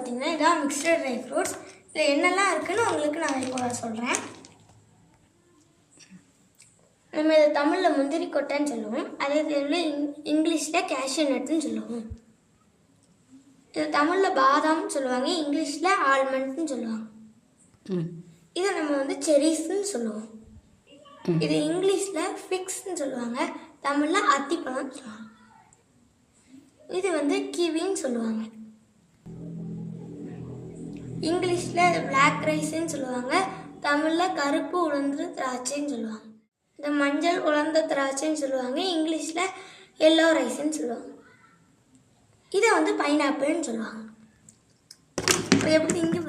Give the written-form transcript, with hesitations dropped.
பார்த்தீங்கன்னா இதான் mixed dry fruits. இதில் என்னெல்லாம் இருக்குதுன்னு உங்களுக்கு நான் இப்போ சொல்கிறேன். நம்ம இதை தமிழில் முந்திரி கொட்டைன்னு சொல்லுவோம். அதே இதில் இங்கிலீஷில் கேஷ்யூ நட்டுன்னு சொல்லுவோம். இது தமிழில் பாதாம்னு சொல்லுவாங்க, இங்கிலீஷில் ஆல்மண்ட்னு சொல்லுவாங்க. இதை நம்ம வந்து செரிஸ்ன்னு சொல்லுவோம். இது இங்கிலீஷில் ஃபிக்ஸ்ன்னு சொல்லுவாங்க, தமிழில் அத்திப்பழம்னு சொல்லுவாங்க. இது வந்து கிவின்னு சொல்லுவாங்க, இங்கிலீஷில் பிளாக் ரைஸ்ன்னு சொல்லுவாங்க, தமிழில் கருப்பு உலர்ந்த திராட்சைன்னு சொல்லுவாங்க. இந்த மஞ்சள் உலர்ந்த திராட்சைன்னு சொல்லுவாங்க, இங்கிலீஷில் எல்லோ ரைஸ்ன்னு சொல்லுவாங்க. இதை வந்து பைனாப்பிள்னு சொல்லுவாங்க. எப்படி இங்கே